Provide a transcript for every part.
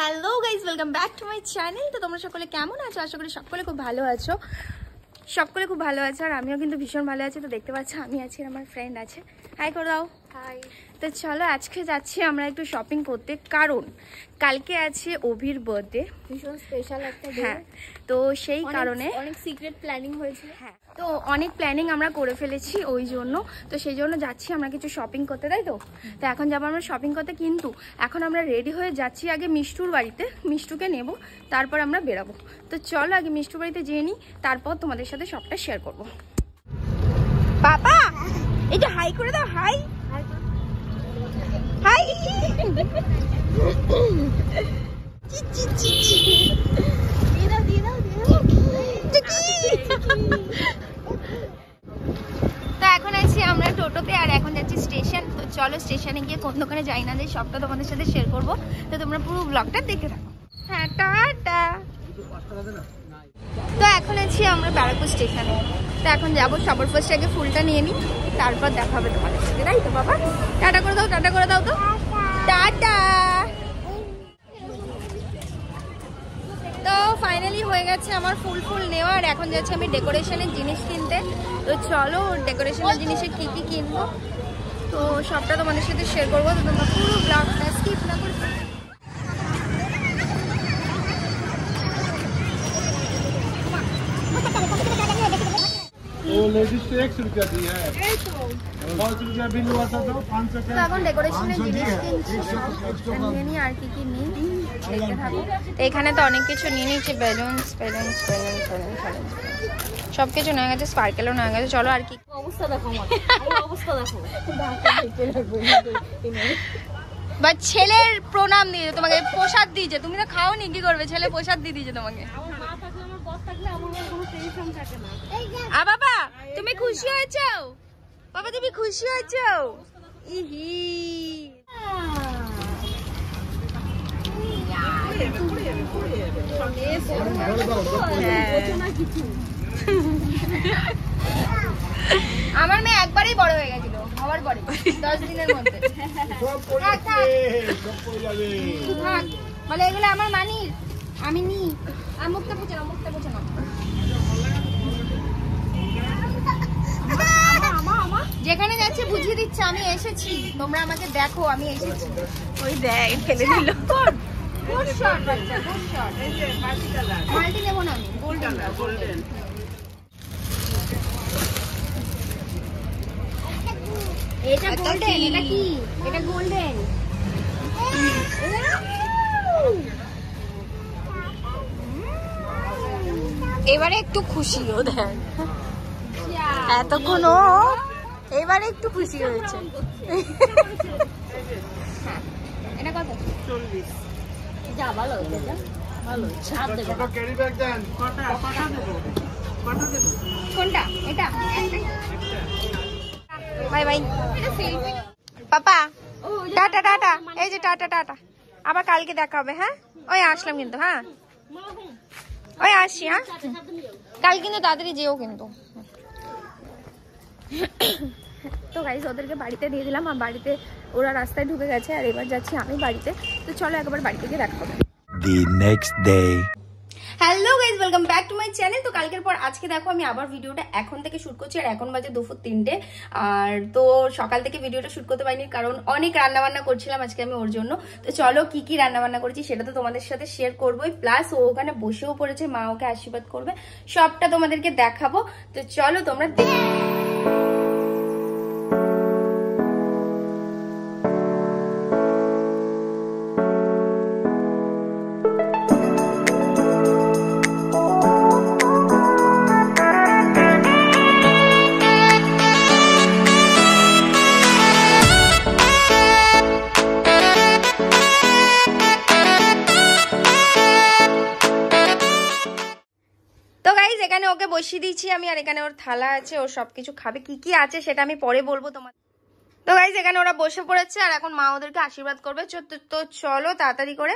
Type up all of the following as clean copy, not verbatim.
Hello guys, welcome back to my channel. তো তোমরা সকলে কেমন আছো? আশা করি সকলে খুব ভালো আছো, আর আমিও কিন্তু ভীষণ ভালো আছি। তো দেখতে পাচ্ছ আমি আছি, আমার ফ্রেন্ড আছে। হাই করে দাও। হাই। তো চলো আজকে যাচ্ছি আমরা একটু শপিং করতে, কারণ কালকে আছে অভির বার্থডে, ভীষণ স্পেশাল একটা ডে। হ্যাঁ, তো সেই কারণে অনেক সিক্রেট প্ল্যানিং হয়েছে। হ্যাঁ, তো অনেক প্ল্যানিং আমরা করে ফেলেছি ওই জন্য। তো সেই জন্য যাচ্ছি আমরা কিছু শপিং করতে, তাই তো। তো এখন যাবো আমরা শপিং করতে, কিন্তু এখন আমরা রেডি হয়ে যাচ্ছি আগে মিষ্টুর বাড়িতে, মিষ্টুকে নেব, তারপর আমরা বেরাবো। তো চলো আগে মিষ্টুর বাড়িতে যেয়ে নিই, তারপর তোমাদের সাথে সবটা শেয়ার করবো। বাবা এটা হাই করে দাও। High high. তো এখন আছি আমরা টোটোতে, আর এখন যাচ্ছি স্টেশন। তো চলো স্টেশনে গিয়ে কোন দোকানে যাই না যাই সবটা তোমাদের সাথে শেয়ার করবো। তো তোমরা পুরো ব্লগটা দেখে থাকো। হ্যাঁ, টাটা। তো এখন আছি আমরা ব্যারাকপুর স্টেশনে। তো এখন যাবো, সবার ফার্স্ট আগে ফুলটা নিয়ে নিই, তারপর দেখা হবে তোমাদের সাথে, তাই তো। বাবা টাটা করে দাও, টাটা করে দাও। তো টাটা। তো ফাইনালি হয়ে গেছে আমার ফুল নেওয়া, আর এখন যাচ্ছি আমি ডেকোরেশনের জিনিস কিনতে। তো চলো ডেকোরেশনের জিনিসে কি কি কিনবো তো সবটা তোমাদের সাথে শেয়ার করবো। তো তোমরা পুরো ব্লগটা স্কিপ না করে। वो लेडीज को 100 रुपया दिया है, 5 रुपया बिल हुआ था तो 500 তো এখন ডেকোরেশনের জিনিস কিনছি, নিয়ে নিই আর কি কি নিই দেখতে থাকো। তো এখানে তো অনেক কিছু নিয়ে নিয়েছি, বেলুনস সব কিছু নেওয়া গেছে, স্পার্কেলও নেওয়া গেছে। চলো আর কি অবস্থা দেখো, অবস্থা দেখো। বা ছেলের প্রণাম দিয়েছে তোমাকে, প্রসাদ দিয়েছে, তুমি তো খাওনি, কি করবে? ছেলে প্রসাদ দিয়ে দিয়েছে তোমাকে। আ বাবা তুমি খুশি হয়েছো? বাবা তুমি খুশি হয়েছো? ইহি আমার মেয়ে একবারই বড় হয়ে গেছিল, হওয়ার পরে 10 দিনের মধ্যে। বলে এগুলো আমার মানির, আমি নি। আর মুখটা পুছে না, মুখটা পুছে না। যেখানে যাচ্ছে বুঝিয়ে দিচ্ছে আমি এসেছি, তোমরা আমাকে দেখো আমি এসেছি। ওই দেখ ফেলে দিল। গুড শট বাচ্চা, গুড শট। মাল্টি নেব না আমি, গোল্ডেন। এটা গোল্ডেন, এটা কি? এটা গোল্ডেন। এবারে একটু খুশি ও, দেখ এতক্ষণ এবারে একটু খুশি হয়েছে। এটা কত? 40। যা ভালো এটা ভালো। ছাড় দেব। ছোট ক্যারি ব্যাগ দেন। কটা দেব? কোনটা? এটা বাই বাই। পাপা টাটা টাটা। এই যে টাটা টাটা, আবার কালকে দেখা হবে। হ্যাঁ ওই আসলাম কিন্তু। হ্যাঁ ওই আসছি। হ্যাঁ কাল কিন্তু তাড়াতাড়ি যেও কিন্তু। তো গাইস ওদেরকে বাড়িতে দিয়ে দিলাম, আর বাড়িতে ওরা রাস্তায় ঢুকে গেছে, আর এবার যাচ্ছি আমি বাড়িতে। তো চলো একবার বাড়িতে গিয়ে দেখা হবে। The next day. Hello guys, welcome back to my channel. তো কালকের পর আজকে দেখো আমি আবার ভিডিওটা এখন থেকে শুট করছি, আর এখন বাজে দুপুর 3টে। আর তো সকাল থেকে ভিডিওটা শুট করতে পারিনি, কারণ অনেক রান্নাবান্না করছিলাম আজকে আমি ওর জন্য। তো চলো কি কি রান্নাবান্না করেছি সেটা তো তোমাদের সাথে শেয়ার করবোই, প্লাস ও ওখানে বসেও পড়েছে, মা ওকে আশীর্বাদ করবে, সবটা তোমাদেরকে দেখাবো। তো চলো তোমরা দেখো। এখানে ওকে বসিয়ে দিয়েছি আমি, আর এখানে ওর থালা আছে, ও সবকিছু খাবে। কি কি আছে সেটা আমি পরে বলবো তোমার। তো গাইজ এখানে ওরা বসে পড়েছে, আর এখন মা ওদেরকে আশীর্বাদ করবে। তো চলো তাড়াতাড়ি করে।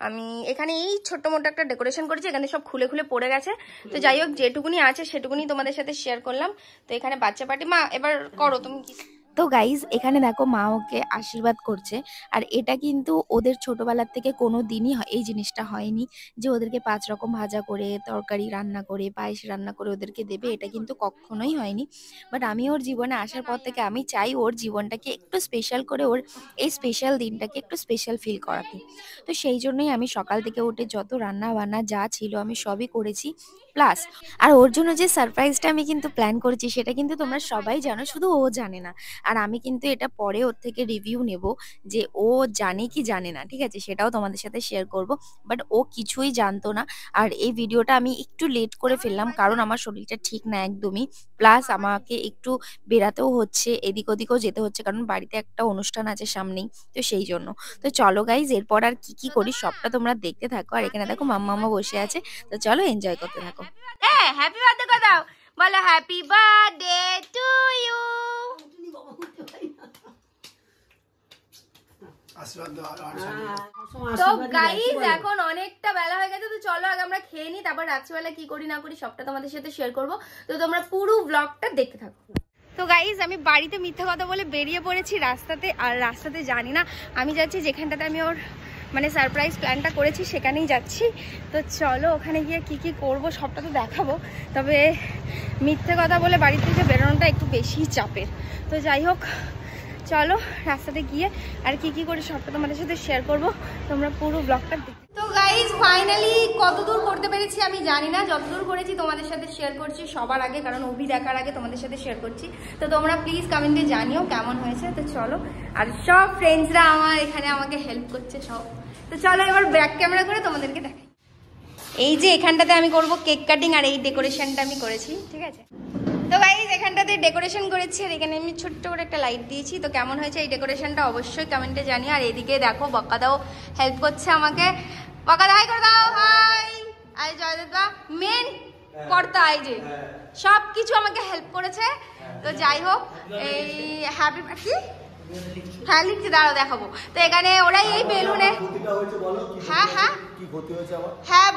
আমি এখানে এই ছোট্ট মোটো একটা ডেকোরেশন করেছি, এখানে সব খুলে খুলে পড়ে গেছে। তো যাই হোক যেটুকুনি আছে সেটুকুনি তোমাদের সাথে শেয়ার করলাম। তো এখানে বাচ্চা পার্টি। মা এবার করো তুমি কি। তো গাইজ এখানে দেখো মা ওকে আশীর্বাদ করছে। আর এটা কিন্তু ওদের ছোটবেলার থেকে কোনো দিনই এই জিনিসটা হয়নি যে ওদেরকে 5 রকম ভাজা করে, তরকারি রান্না করে, পায়েস রান্না করে ওদেরকে দেবে, এটা কিন্তু কখনোই হয়নি। বাট আমি ওর জীবনে আসার পর থেকে আমি চাই ওর জীবনটাকে একটু স্পেশাল করে, ওর এই স্পেশাল দিনটাকে একটু স্পেশাল ফিল করাতে। তো সেই জন্যই আমি সকাল থেকে উঠে যত রান্না বান্না যা ছিল আমি সবই করেছি। প্লাস আর ওর জন্য যে সারপ্রাইজটা আমি কিন্তু প্ল্যান করেছি সেটা কিন্তু তোমরা সবাই জানো, শুধু ও জানে না। আর আমি কিন্তু এটা পরে ওর থেকে রিভিউ নেব যে ও জানে কি জানে না, ঠিক আছে, সেটাও তোমাদের সাথে শেয়ার করব। বাট ও কিছুই জানতো না। আর এই ভিডিওটা আমি একটু লেট করে ফেললাম কারণ আমার শরীরটা ঠিক না একদমই। প্লাস আমাকে একটু বেরাতেও হচ্ছে, এদিক ওদিকও যেতে হচ্ছে কারণ বাড়িতে একটা অনুষ্ঠান আছে সামনেই, তো সেই জন্য। তো চলো গাইজ এরপর আর কি কি করি সবটা তোমরা দেখতে থাকো। আর এখানে দেখো মাম্মা বসে আছে, তো চলো এনজয় করতে থাকো। হ্যাপি বার্থডে কথাও বলো, হ্যাপি বার্থডে টু ইউ। তো গাইস এখন অনেকটা বেলা হয়ে গেছে, তো চলো আগে আমরা খেয়ে নিই, তারপর রাত্রিবেলা কি করি না করি সবটা তোমাদের সাথে শেয়ার করব। তো তোমরা পুরো ব্লগটা দেখতে থাকো। তো গাইস আমি বাড়িতে মিথ্যা কথা বলে বেরিয়ে পড়েছি রাস্তাতে। আর রাস্তাতে জানি না আমি যাচ্ছি যেখানটাতে আমি ওর মানে সারপ্রাইজ প্ল্যানটা করেছি সেখানেই যাচ্ছি। তো চলো ওখানে গিয়ে কি কি করব সবটা তো দেখাবো। তবে মিথ্যে কথা বলে বাড়ি থেকে বেরোনোটা একটু বেশি চাপের। তো যাই হোক চলো রাস্তাতে গিয়ে আর কি কি করি সবটা তোমাদের সাথে শেয়ার করব, তোমরা পুরো ব্লগটা দেখো। তো গাইজ ফাইনালি কতদূর করতে পেরেছি আমি জানি না, যতদূর করেছি তোমাদের সাথে শেয়ার করছি সবার আগে, কারণ অভি দেখার আগে তোমাদের সাথে শেয়ার করছি। তো তোমরা প্লিজ কমেন্টে জানিও কেমন হয়েছে। তো চলো, আর সব ফ্রেন্ডসরা আমার এখানে আমাকে হেল্প করছে সব। তো চলো এবার ব্যাক ক্যামেরা করে তোমাদেরকে দেখাই। এই যে এখানটাতে আমি করব কেক কাটিং, আর এই ডেকোরেশনটা আমি করেছি, ঠিক আছে। তো গাইজ এখানটাতে ডেকোরেশন করেছি আর এখানে আমি ছোট্ট করে একটা লাইট দিয়েছি। তো কেমন হয়েছে এই ডেকোরেশনটা অবশ্যই কমেন্টে জানিও। আর এদিকে দেখো বক্কাদাও হেল্প করছে আমাকে। বক্কাদা হাই করে দাও, হাই। আই জয়দা মেন কর্তা, এই যে সব কিছু আমাকে হেল্প করেছে। তো যাই হোক এই হ্যাপি কি হ্যাঁ লিখছি, দাঁড়াও দেখাবো। তো এখানে ওরাই এই বেলুনে হ্যাঁ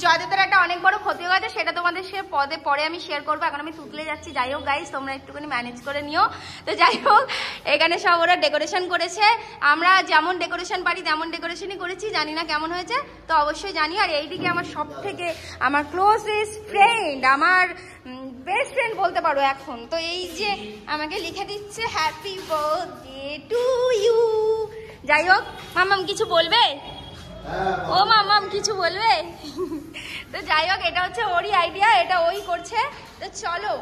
জয়দেবের একটা অনেক বড় ক্ষতি হয়ে গেছে, সেটা তোমাদের সে পরে আমি শেয়ার করবো। এখন আমি তুতলে যাচ্ছি। যাই হোক গাইস তোমরা একটুখানি ম্যানেজ করে নিও। তো যাই হোক এখানে সব ওরা ডেকোরেশন করেছে, আমরা যেমন ডেকোরেশন পারি তেমন ডেকোরেশনই করেছি। জানি না কেমন হয়েছে, তো অবশ্যই জানিও। আর এইদিকে আমার সব থেকে আমার ক্লোজেস্ট ফ্রেন্ড, আমার বেস্ট ফ্রেন্ড বলতে পারো এখন, তো এই যে আমাকে লিখে দিচ্ছে হ্যাপি বার্থডে টু ইউ। যাই হোক মামাম কিছু বলবে? ও মামাম কিছু বলবে? তো যাই হোক এটা হচ্ছে ওরই আইডিয়া, এটা ওই করছে। তো চলো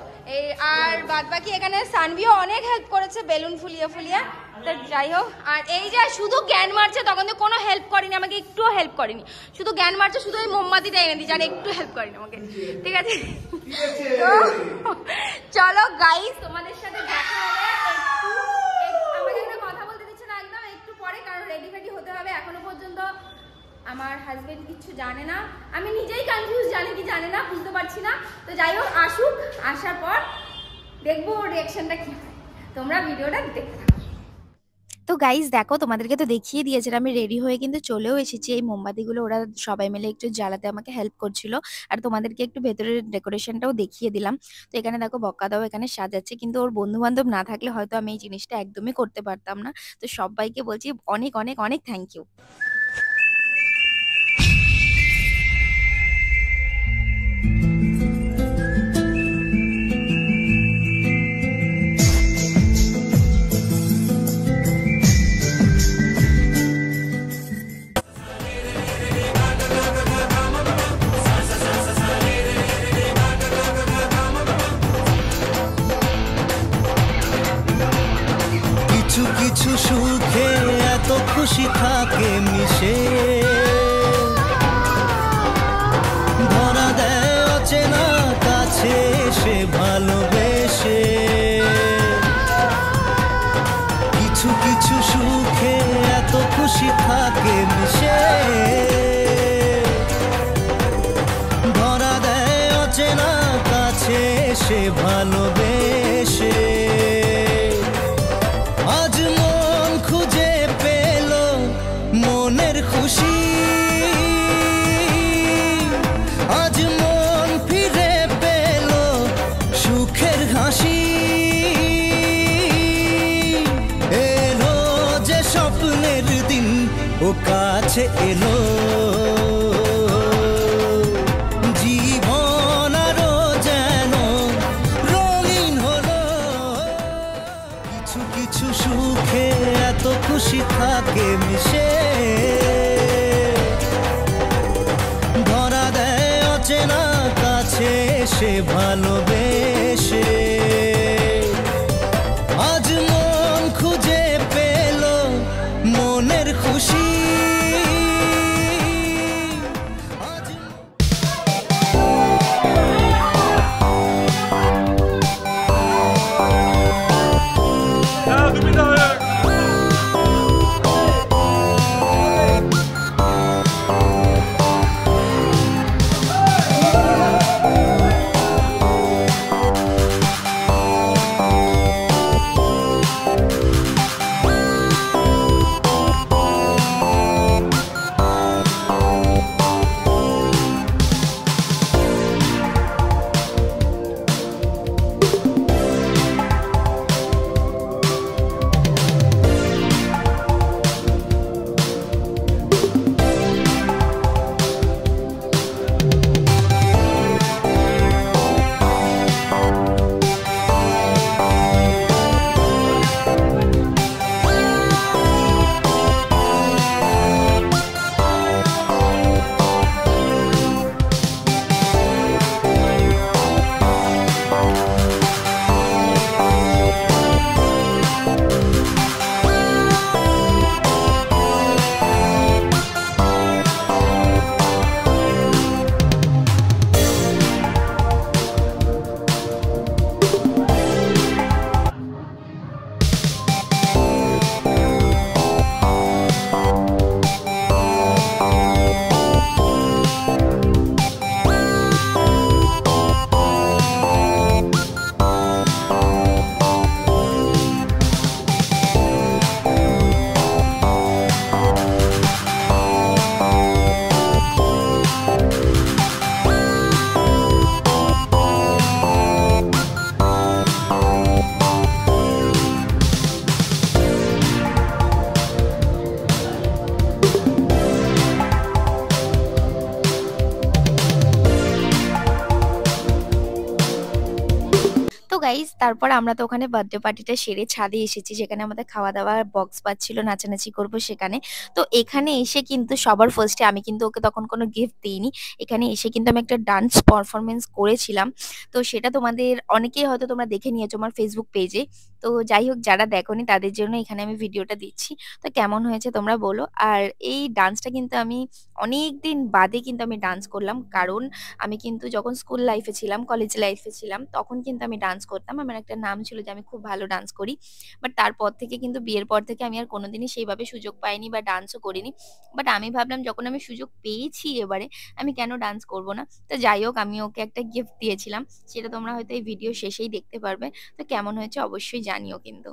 আর বাদ বাকি এখানে সানভিও অনেক হেল্প করেছে বেলুন ফুলিয়ে ফুলিয়ে। তো যাই হোক আর এই যে শুধু জ্ঞান মারছে, তখন তো কোনো হেল্প করেনি আমাকে, একটুও হেল্প করেনি, শুধু জ্ঞান মারছে, শুধু ওই মোমবাতিটা এনে দিচ্ছে আর একটু হেল্প করেনি আমাকে, ঠিক আছে। তো চলো গাইস তোমাদের সাথে দেখা হবে একটু, আমাকে এখানে কথা বলতে দিচ্ছে না একদম, একটু পরে, কারণ রেডি ফেডি হতে হবে। এখনো পর্যন্ত আমার হাজবেন্ড কিছু জানে না, আমি নিজেই কনফিউজ, জানে কি জানে না বুঝতে পারছি না। তো যাই হোক আসুক, আসার পর দেখবো ওর রিয়াকশনটা কি হয়, তোমরা ভিডিওটা দেখতে থাকো। তো গাইজ দেখো তোমাদেরকে তো দেখিয়ে দিয়েছে, আমি রেডি হয়ে কিন্তু চলেও এসেছি। এই মোমবাতিগুলো ওরা সবাই মিলে একটু জ্বালাতে আমাকে হেল্প করছিল। আর তোমাদেরকে একটু ভেতরের ডেকোরেশনটাও দেখিয়ে দিলাম। তো এখানে দেখো বক্কাদাও এখানে সাজাচ্ছে, কিন্তু ওর বন্ধু বান্ধব না থাকলে হয়তো আমি এই জিনিসটা একদমই করতে পারতাম না। তো সবাইকে বলছি অনেক অনেক অনেক থ্যাংক ইউ। কিছু সুখে এত খুশি থাকে মিশে, ধরা দেয় অচেনা কাছে সে ভালোবেসে। কিছু কিছু সুখে এত খুশি থাকে মিশে, ধরা দেয় অচেনা কাছে সে ভালোবেসে। আজ মন খুঁজে পেল মনের খুশি, আজ মন ফিরে পেল সুখের হাসি। ও কাছে এলো, জীবন আরো যেন রঙিন হলো। কিছু কিছু সুখে এত খুশি থাকে মিশে, ধরা দেয় অচেনা কাছে সে ভালোবেসে। আজ মন খুঁজে পেল মনের খুশি। গাইস তারপর আমরা তো ওখানে বার্থডে পার্টিটা সেরে ছাদে এসেছি, যেখানে আমাদের খাওয়া দাওয়ার বক্স বাজছিল, নাচানাচি করব সেখানে। তো এখানে এসে কিন্তু সবার ফার্স্টে আমি কিন্তু ওকে তখন কোনো গিফট দিইনি, এখানে এসে কিন্তু আমি একটা ডান্স পারফরমেন্স করেছিলাম। তো সেটা তোমাদের অনেকেই হয়তো তোমরা দেখে নিয়েছো আমার ফেসবুক পেজে। তো যাই হোক, যারা দেখোনি তাদের জন্য এখানে আমি ভিডিওটা দিচ্ছি। তো কেমন হয়েছে তোমরা বলো। আর এই ডান্সটা কিন্তু আমি অনেক দিন বাদে কিন্তু আমি ডান্স করলাম, কারণ আমি কিন্তু যখন স্কুল লাইফে ছিলাম, কলেজ লাইফে ছিলাম, তখন কিন্তু আমি ডান্স করতাম। আমার একটা নাম ছিল যে আমি খুব ভালো ডান্স করি। বাট তারপর থেকে কিন্তু বিয়ের পর থেকে আমি আর কোনোদিনই সেইভাবে সুযোগ পাইনি বা ডান্সও করিনি। বাট আমি ভাবলাম যখন আমি সুযোগ পেয়েছি এবারে, আমি কেন ডান্স করব না। তো যাই হোক, আমি ওকে একটা গিফট দিয়েছিলাম, সেটা তোমরা হয়তো এই ভিডিও শেষেই দেখতে পারবে। তো কেমন হয়েছে অবশ্যই জানিও কিন্তু।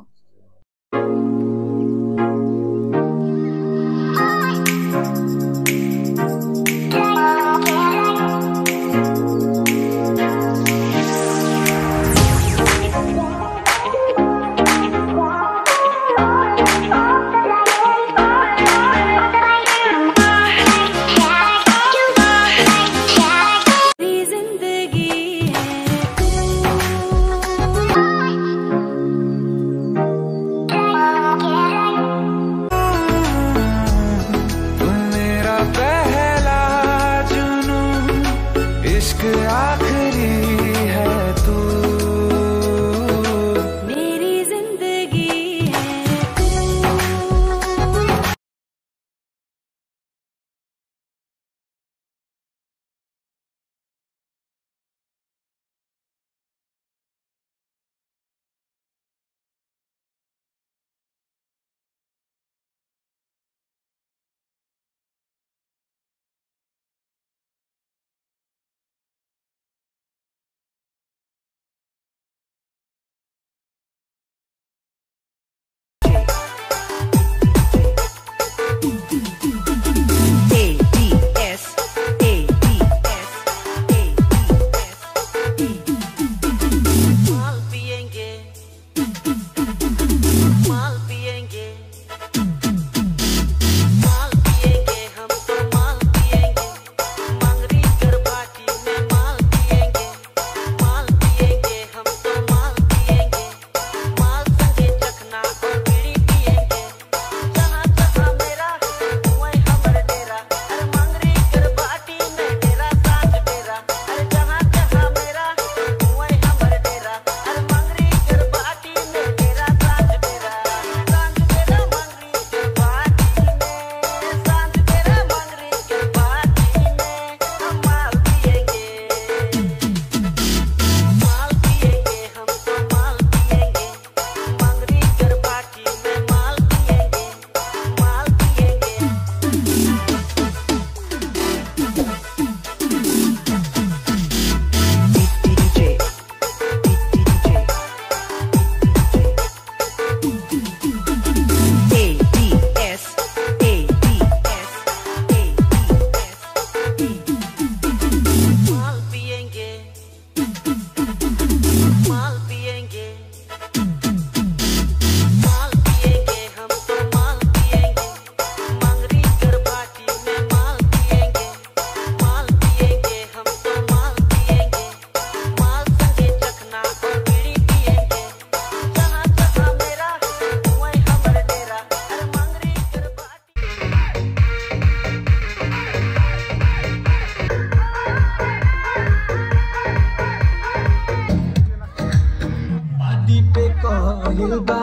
भइल बा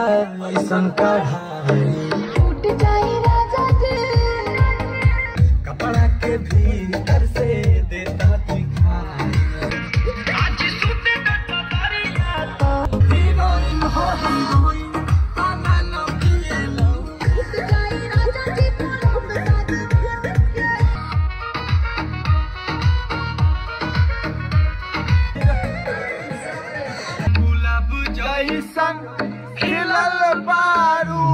ऐसन कढ़ाई उठ जाए राजा जी कपड़ा के भीतर से देता दिखाई हीरोइन हो हीरोइन आनंद पिएलो उठ जाए राजा जी पलंग साथ गुलाब जैसन खिलल बारू